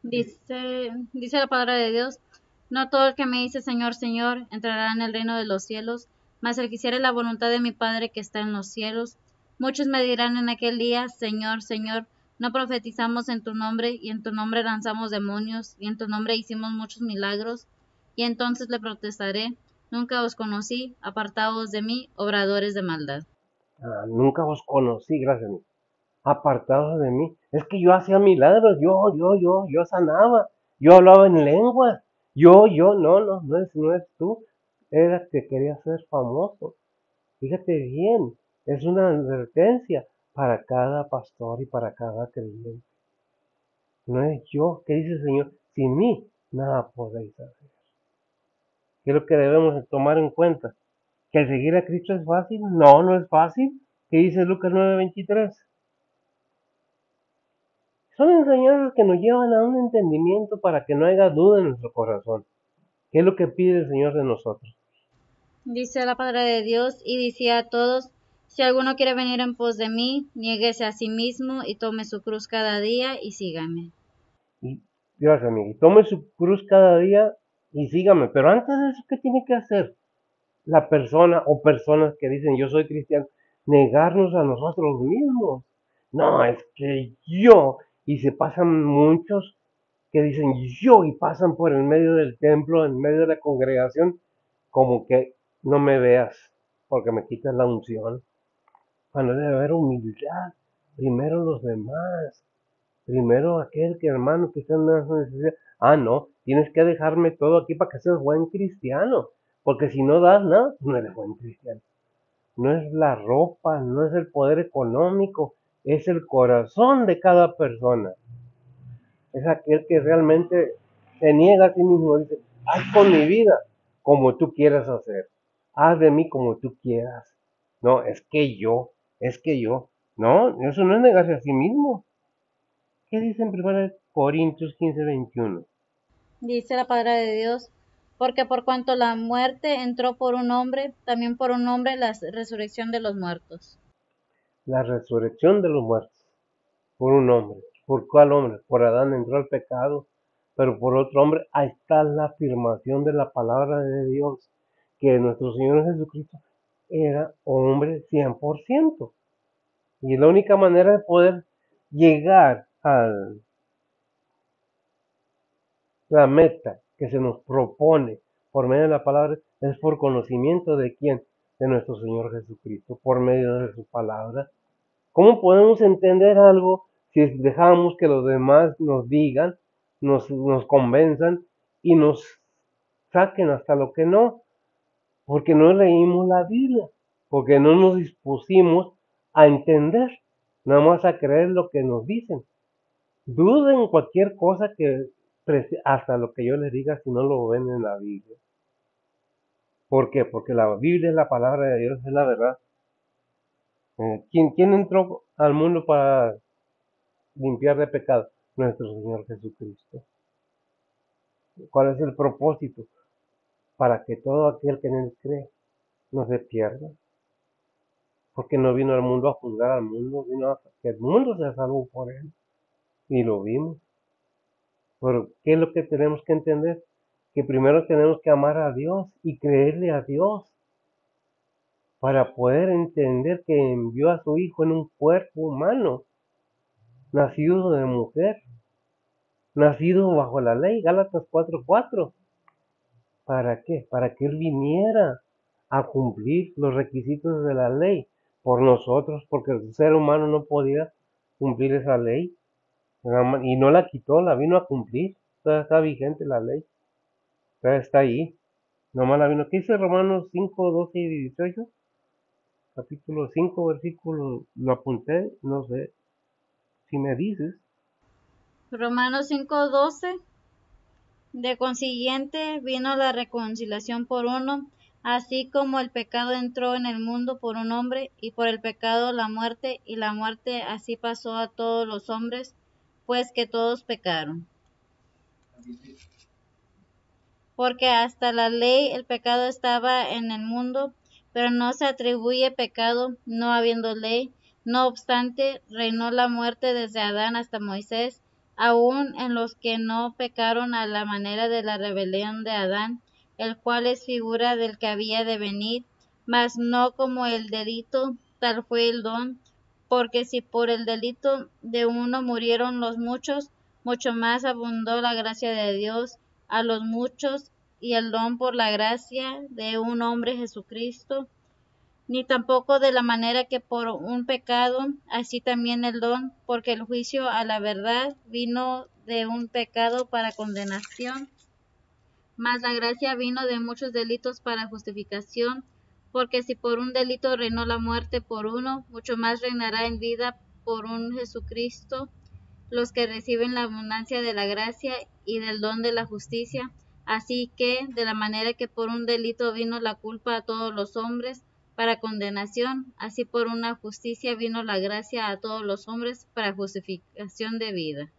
Dice la palabra de Dios, no todo el que me dice Señor, Señor, entrará en el reino de los cielos, mas el que hiciere la voluntad de mi Padre que está en los cielos. Muchos me dirán en aquel día, Señor, Señor, no profetizamos en tu nombre, y en tu nombre lanzamos demonios, y en tu nombre hicimos muchos milagros. Y entonces le protestaré, nunca os conocí, apartaos de mí, obradores de maldad. Nunca os conocí, gracias a mí. Apartados de mí. Es que yo hacía milagros, yo sanaba, yo hablaba en lenguas, no es tú, era que quería ser famoso. Fíjate bien, es una advertencia para cada pastor y para cada creyente. No es yo, ¿qué dice el Señor? Sin mí nada podéis hacer. ¿Qué es lo que debemos tomar en cuenta? ¿Que el seguir a Cristo es fácil? No, no es fácil. ¿Qué dice Lucas 9:23? Son enseñanzas que nos llevan a un entendimiento para que no haya duda en nuestro corazón. ¿Qué es lo que pide el Señor de nosotros? Dice la palabra de Dios y decía a todos, si alguno quiere venir en pos de mí, niéguese a sí mismo y tome su cruz cada día y sígame. Y gracias, amigo. Y tome su cruz cada día y sígame. Pero antes de eso, ¿qué tiene que hacer la persona o personas que dicen yo soy cristiano? Negarnos a nosotros mismos. No, es que yo. Y se pasan muchos que dicen yo y pasan por el medio del templo, en medio de la congregación, como que no me veas porque me quitas la unción. Cuando debe haber humildad, primero los demás. Primero aquel que hermano que está en una necesidad. Ah, no, tienes que dejarme todo aquí para que seas buen cristiano. Porque si no das nada, no eres buen cristiano. No es la ropa, no es el poder económico, es el corazón de cada persona. Es aquel que realmente se niega a sí mismo. Dice, haz con mi vida como tú quieras hacer. Haz de mí como tú quieras. No, es que yo. No, eso no es negarse a sí mismo. ¿Qué dice en 1 Corintios 15:21? Dice la palabra de Dios, porque por cuanto la muerte entró por un hombre, también por un hombre la resurrección de los muertos. La resurrección de los muertos por un hombre. ¿Por cuál hombre? Por Adán entró el pecado, pero por otro hombre. Ahí está la afirmación de la palabra de Dios, que nuestro Señor Jesucristo era hombre 100%. Y la única manera de poder llegar a la meta que se nos propone por medio de la palabra es por conocimiento de quién, de nuestro Señor Jesucristo, por medio de su palabra. ¿Cómo podemos entender algo si dejamos que los demás nos digan, nos convenzan y nos saquen hasta lo que no? Porque no leímos la Biblia, porque no nos dispusimos a entender, nada más a creer lo que nos dicen. Duden cualquier cosa que, hasta lo que yo les diga, si no lo ven en la Biblia. ¿Por qué? Porque la Biblia es la palabra de Dios, es la verdad. ¿Quién entró al mundo para limpiar de pecado? Nuestro Señor Jesucristo. ¿Cuál es el propósito? Para que todo aquel que en él cree no se pierda. Porque no vino al mundo a juzgar al mundo, vino a que el mundo sea salvo por él. Y lo vimos. Pero ¿qué es lo que tenemos que entender? Que primero tenemos que amar a Dios y creerle a Dios para poder entender que envió a su Hijo en un cuerpo humano, nacido de mujer, nacido bajo la ley, Gálatas 4:4. ¿Para qué? Para que Él viniera a cumplir los requisitos de la ley por nosotros, porque el ser humano no podía cumplir esa ley y no la quitó, la vino a cumplir. Todavía está vigente la ley, todavía está ahí. Nomás la vino. ¿Qué dice Romanos 5:12 y 18? Capítulo 5, versículo, lo apunté, no sé si me dices. Romanos 5:12. De consiguiente vino la reconciliación por uno, así como el pecado entró en el mundo por un hombre, y por el pecado la muerte, y la muerte así pasó a todos los hombres, pues que todos pecaron. Porque hasta la ley el pecado estaba en el mundo, pero no se atribuye pecado no habiendo ley. No obstante, reinó la muerte desde Adán hasta Moisés, aun en los que no pecaron a la manera de la rebelión de Adán, el cual es figura del que había de venir, mas no como el delito, tal fue el don, porque si por el delito de uno murieron los muchos, mucho más abundó la gracia de Dios a los muchos y el don por la gracia de un hombre Jesucristo, ni tampoco de la manera que por un pecado, así también el don, porque el juicio a la verdad vino de un pecado para condenación, mas la gracia vino de muchos delitos para justificación, porque si por un delito reinó la muerte por uno, mucho más reinará en vida por un Jesucristo los que reciben la abundancia de la gracia y del don de la justicia. Así que, de la manera que por un delito vino la culpa a todos los hombres, para condenación, así por una justicia vino la gracia a todos los hombres para justificación de vida.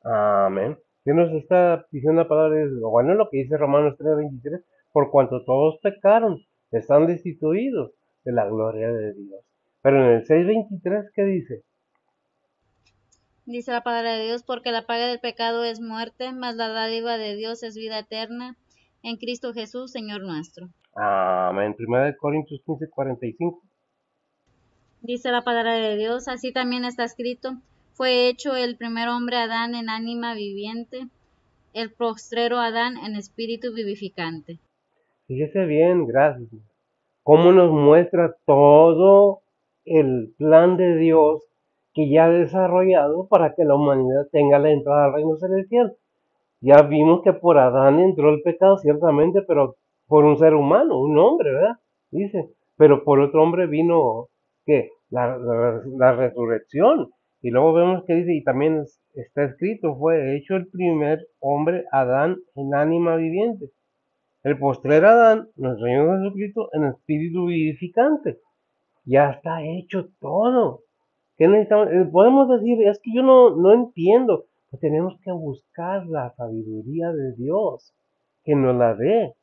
Amén. Dios nos está diciendo la palabra de Dios, bueno, lo que dice Romanos 3:23, por cuanto todos pecaron, están destituidos de la gloria de Dios. Pero en el 6:23, ¿qué dice? Dice la palabra de Dios, porque la paga del pecado es muerte, mas la dádiva de Dios es vida eterna en Cristo Jesús, Señor nuestro. Amén. 1 Corintios 15:45. Dice la palabra de Dios, así también está escrito, fue hecho el primer hombre Adán en ánima viviente, el postrero Adán en espíritu vivificante. Fíjese bien, gracias. Cómo nos muestra todo el plan de Dios que ya ha desarrollado para que la humanidad tenga la entrada al reino celestial. Ya vimos que por Adán entró el pecado, ciertamente, pero por un ser humano, un hombre, ¿verdad? Dice, pero por otro hombre vino, ¿qué? La resurrección. Y luego vemos que dice, y también está escrito, fue hecho el primer hombre, Adán, en ánima viviente. El postrer Adán, nuestro Señor Jesucristo, en espíritu vivificante. Ya está hecho todo. ¿Qué necesitamos? Podemos decir, es que yo no entiendo. Pues tenemos que buscar la sabiduría de Dios, que nos la dé,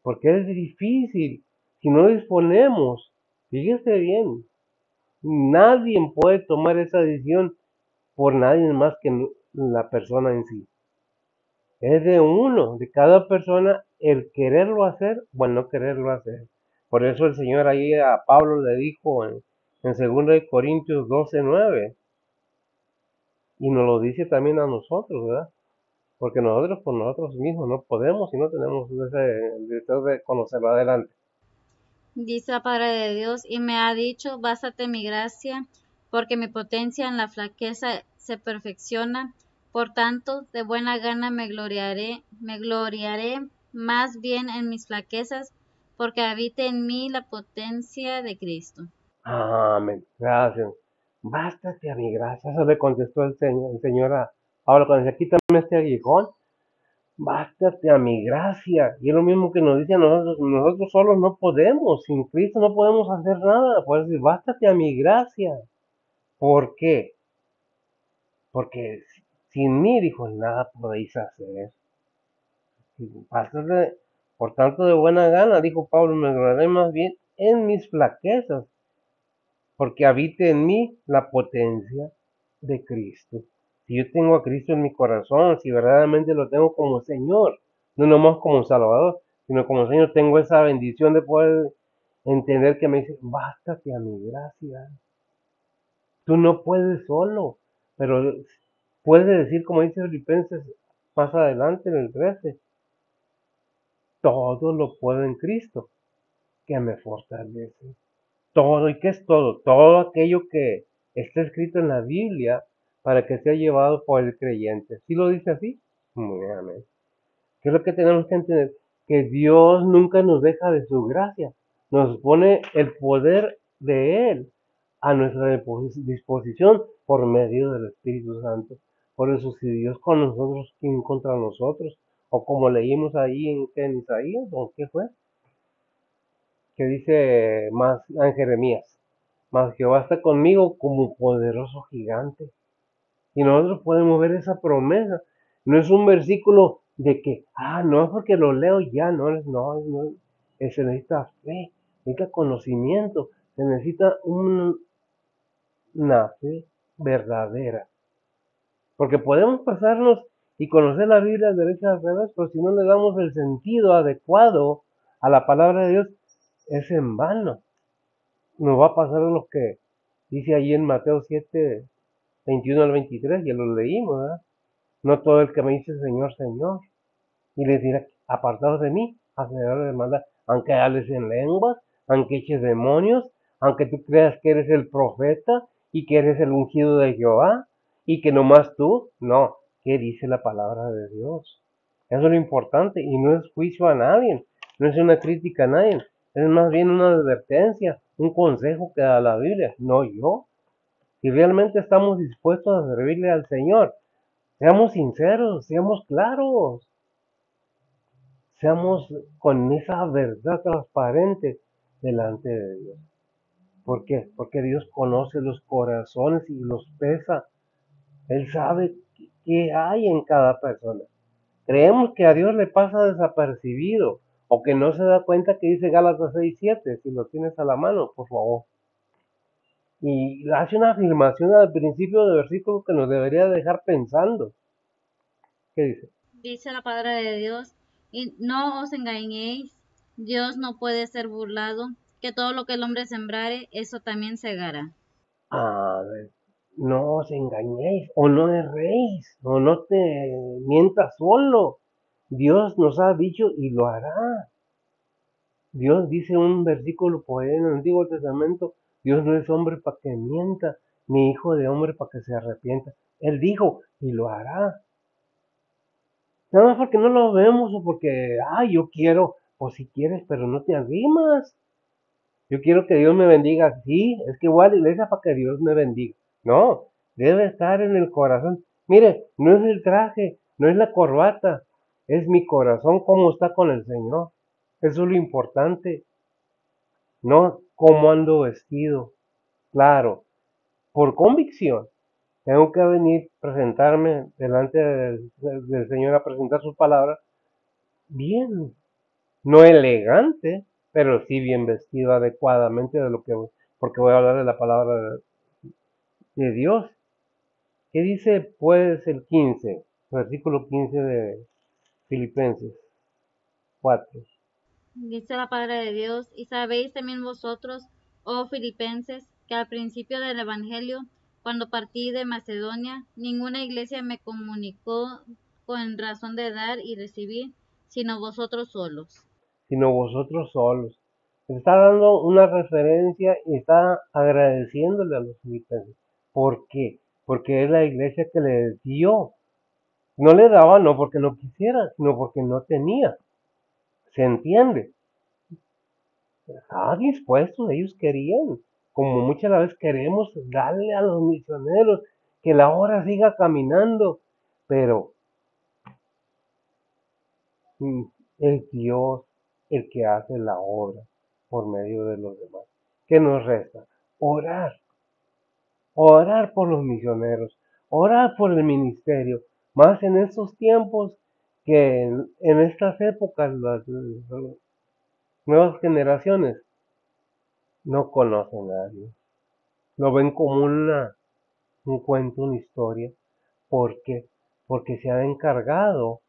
porque es difícil. Si no disponemos, fíjese bien, nadie puede tomar esa decisión por nadie más que la persona en sí. Es de uno, de cada persona, el quererlo hacer o el no quererlo hacer. Por eso el Señor ahí a Pablo le dijo en 2 Corintios 12:9, y nos lo dice también a nosotros, ¿verdad? Porque nosotros por nosotros mismos no podemos y no tenemos ese deseo de conocerlo adelante. Dice la palabra de Dios, y me ha dicho, bástate mi gracia, porque mi potencia en la flaqueza se perfecciona. Por tanto, de buena gana me gloriaré más bien en mis flaquezas, porque habite en mí la potencia de Cristo. Amén. Gracias. Bástate a mi gracia. Eso le contestó el Señor a Pablo cuando dice, quítame este aguijón. Bástate a mi gracia. Y es lo mismo que nos dice a nosotros. Nosotros solos no podemos. Sin Cristo no podemos hacer nada. Por decir, bástate a mi gracia. ¿Por qué? Porque sin mí, dijo, nada podéis hacer. Bástate, por tanto, de buena gana, dijo Pablo, me gloriaré más bien en mis flaquezas, porque habite en mí la potencia de Cristo. Si yo tengo a Cristo en mi corazón, si verdaderamente lo tengo como Señor, no nomás como Salvador, sino como Señor, tengo esa bendición de poder entender que me dice, bástate a mi gracia. Tú no puedes solo, pero puedes decir, como dice Filipenses más adelante en el 13, todo lo puedo en Cristo, que me fortalece. Todo, ¿y qué es todo? Todo aquello que está escrito en la Biblia para que sea llevado por el creyente. ¿Sí lo dice así? Muy bien, amén. ¿Qué es lo que tenemos que entender? Que Dios nunca nos deja de su gracia. Nos pone el poder de Él a nuestra disposición por medio del Espíritu Santo. Por eso, si Dios con nosotros, ¿quién contra nosotros? O como leímos ahí en Isaías, ¿o qué fue? Que dice más en Jeremías, mas Jehová está conmigo como poderoso gigante. Y nosotros podemos ver esa promesa. No es un versículo de que, no es porque lo leo ya, no, se necesita fe, necesita conocimiento, se necesita una fe verdadera. Porque podemos pasarnos y conocer la Biblia de derecha al revés, pero si no le damos el sentido adecuado a la palabra de Dios, es en vano. Nos va a pasar lo que dice ahí en Mateo 7, 21 al 23, ya lo leímos, ¿verdad? No todo el que me dice Señor, Señor, y les dirá, apartados de mí, hacedores de maldad, aunque hables en lenguas, aunque eches demonios, aunque tú creas que eres el profeta y que eres el ungido de Jehová, y que nomás tú, no, ¿qué dice la palabra de Dios? Eso es lo importante, y no es juicio a nadie, no es una crítica a nadie, es más bien una advertencia, un consejo que da la Biblia, no yo. Si realmente estamos dispuestos a servirle al Señor, seamos sinceros, seamos claros, seamos con esa verdad transparente delante de Dios. ¿Por qué? Porque Dios conoce los corazones y los pesa. Él sabe qué hay en cada persona. Creemos que a Dios le pasa desapercibido o que no se da cuenta que dice Gálatas 6:7, si lo tienes a la mano, por favor. Y hace una afirmación al principio del versículo que nos debería dejar pensando. ¿Qué dice? Dice la palabra de Dios, y no os engañéis, Dios no puede ser burlado, que todo lo que el hombre sembrare, eso también segará. A ver, no os engañéis o no erréis o no te mientas solo. Dios nos ha dicho y lo hará. Dios dice un versículo por ahí en el Antiguo Testamento, Dios no es hombre para que mienta, ni hijo de hombre para que se arrepienta. Él dijo y lo hará. Nada más porque no lo vemos o porque, yo quiero, pues si quieres, pero no te arrimas. Yo quiero que Dios me bendiga. Sí, es que voy a la iglesia para que Dios me bendiga. No, debe estar en el corazón. Mire, no es el traje, no es la corbata, es mi corazón cómo está con el Señor. Eso es lo importante, no cómo ando vestido. Claro, por convicción. Tengo que venir, presentarme delante del Señor a presentar su palabra bien, no elegante, pero sí bien vestido adecuadamente de lo que voy, porque voy a hablar de la palabra de Dios. ¿Qué dice pues el 15, versículo 15 de Filipenses 4? Dice la palabra de Dios, y sabéis también vosotros, oh filipenses, que al principio del Evangelio, cuando partí de Macedonia, ninguna iglesia me comunicó con razón de dar y recibir, sino vosotros solos. Sino vosotros solos. Está dando una referencia y está agradeciéndole a los filipenses. ¿Por qué? Porque es la iglesia que le dio. No le daba no porque no quisiera, sino porque no tenía. ¿Se entiende? Estaban dispuestos, ellos querían, como muchas veces queremos darle a los misioneros que la hora siga caminando, pero mm, es Dios el que hace la obra por medio de los demás. ¿Qué nos resta? Orar, orar por los misioneros, orar por el ministerio, más en estos tiempos que en estas épocas las nuevas generaciones no conocen a Dios. Lo ven como un cuento, una historia. ¿Por qué? Porque se ha encargado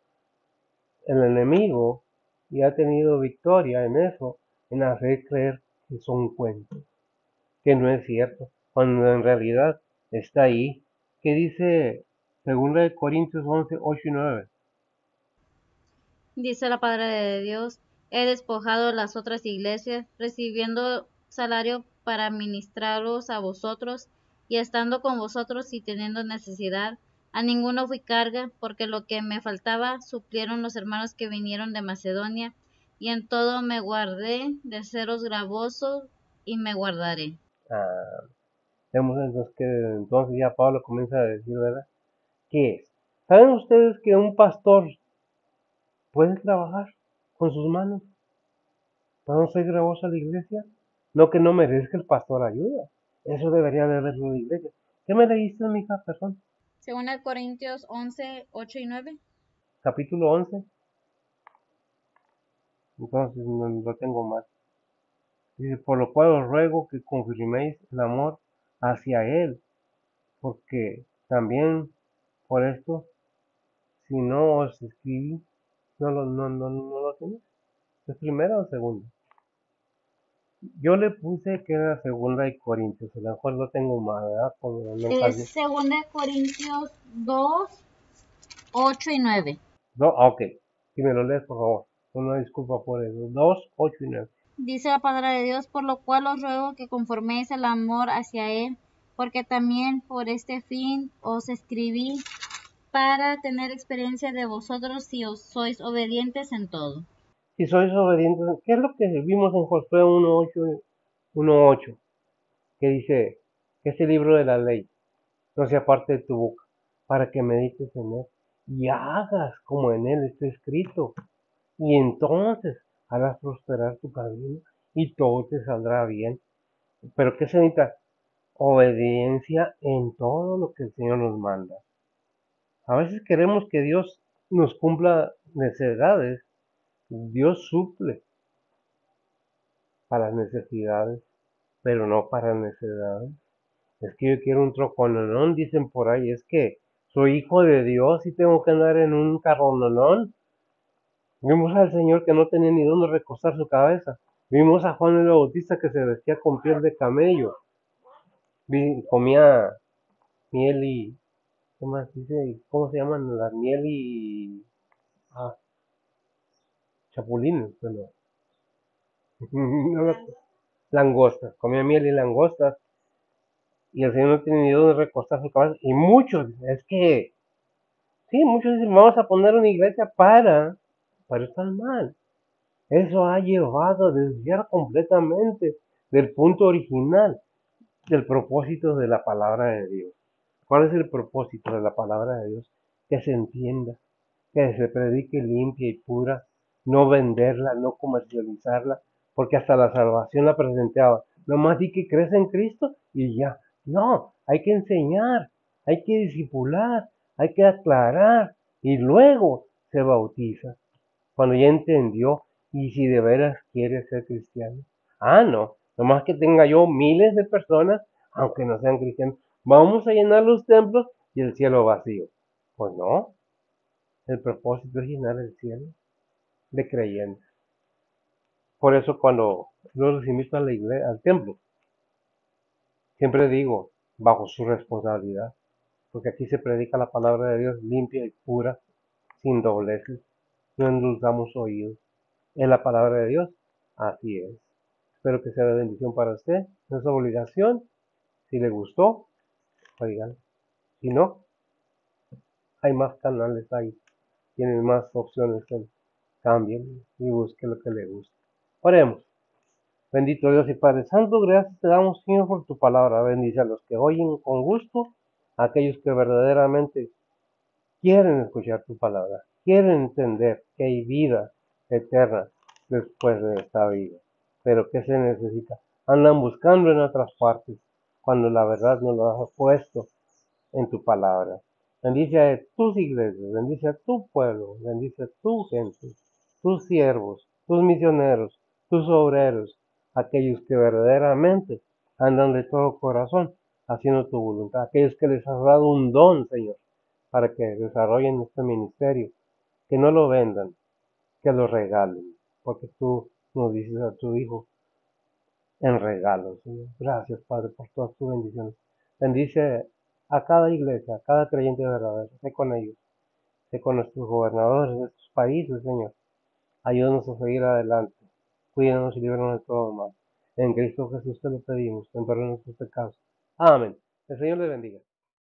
el enemigo y ha tenido victoria en eso, en hacer creer que son cuentos, que no es cierto, cuando en realidad está ahí. ¿Qué dice 2 Corintios 11, 8 y 9? Dice la palabra de Dios, he despojado las otras iglesias, recibiendo salario para ministraros a vosotros, y estando con vosotros y teniendo necesidad, a ninguno fui carga, porque lo que me faltaba suplieron los hermanos que vinieron de Macedonia, y en todo me guardé de seros gravoso y me guardaré. Ah, vemos entonces que entonces ya Pablo comienza a decir, ¿verdad? ¿Qué es? ¿Saben ustedes que un pastor puede trabajar con sus manos? ¿No soy gravosa la iglesia? No que no merezca el pastor ayuda. Eso debería de verlo la iglesia. ¿Qué me leíste, mija? Perdón. Según el Corintios 11, 8 y 9. Capítulo 11. Entonces no lo tengo mal. Dice, por lo cual os ruego que confirméis el amor hacia él, porque también por esto, si no os escribí, no lo tenéis. ¿Es primera o segunda? Yo le puse que era segunda de Corintios, a lo mejor lo tengo mal, ¿verdad? Como no Es casi. según el Corintios 2, 8 y 9. No, ok. Si me lo lees, por favor. Una disculpa por eso. 2, 8 y 9. Dice la palabra de Dios, por lo cual os ruego que conforméis el amor hacia Él, porque también por este fin os escribí para tener experiencia de vosotros si os sois obedientes en todo. Si sois obedientes, ¿qué es lo que vimos en Josué 1:8? Que dice que este libro de la ley no sea parte de tu boca, para que medites en él y hagas como en él está escrito. Y entonces harás prosperar tu camino y todo te saldrá bien. Pero ¿qué se necesita? Obediencia en todo lo que el Señor nos manda. A veces queremos que Dios nos cumpla necesidades. Dios suple para las necesidades, pero no para necesidades. Es que yo quiero un trocononón, dicen por ahí. Es que soy hijo de Dios y tengo que andar en un carrononón. Vimos al Señor que no tenía ni dónde recostar su cabeza. Vimos a Juan el Bautista que se vestía con piel de camello. Comía miel y... ¿Qué más dice? ¿Cómo se llaman? La miel y... Ah, chapulines. Bueno, langostas. Comía miel y langostas. Y el Señor no tiene ni dónde recostar su cabeza. Y muchos, es que... Sí, muchos dicen, vamos a poner una iglesia para estar mal. Eso ha llevado a desviar completamente del punto original, del propósito de la palabra de Dios. ¿Cuál es el propósito de la palabra de Dios? Que se entienda, que se predique limpia y pura, no venderla, no comercializarla, porque hasta la salvación la presentaba. Nomás di que crees en Cristo y ya. No, hay que enseñar, hay que discipular, hay que aclarar y luego se bautiza. Cuando ya entendió y si de veras quiere ser cristiano. Ah, no, nomás que tenga yo miles de personas, aunque no sean cristianos, vamos a llenar los templos y el cielo vacío. Pues no, el propósito es llenar el cielo de creyentes. Por eso cuando yo los invito a la iglesia, al templo, siempre digo, bajo su responsabilidad, porque aquí se predica la palabra de Dios limpia y pura, sin dobleces, no endulzamos oídos. Es la palabra de Dios, así es. Espero que sea de bendición para usted, no es obligación. Si le gustó, oigan. Si no, hay más canales ahí, tienen más opciones. Cambien y busque lo que le guste. Oremos. Bendito Dios y Padre Santo, gracias te damos, Señor, por tu palabra. Bendice a los que oyen con gusto, a aquellos que verdaderamente quieren escuchar tu palabra, quieren entender que hay vida eterna después de esta vida. Pero ¿qué se necesita? Andan buscando en otras partes, cuando la verdad no lo has puesto en tu palabra. Bendice a tus iglesias, bendice a tu pueblo, bendice a tu gente, tus siervos, tus misioneros, tus obreros, aquellos que verdaderamente andan de todo corazón haciendo tu voluntad, aquellos que les has dado un don, Señor, para que desarrollen este ministerio, que no lo vendan, que lo regalen, porque tú nos dices a tu Hijo en regalo, Señor. Gracias, Padre, por todas tus bendiciones. Bendice a cada iglesia, a cada creyente verdadero. Sé con ellos, sé con nuestros gobernadores de estos países, Señor. Ayúdanos a seguir adelante. Cuídanos y líbranos de todo mal. En Cristo Jesús te lo pedimos, perdona nuestros pecados. Amén. El Señor les bendiga.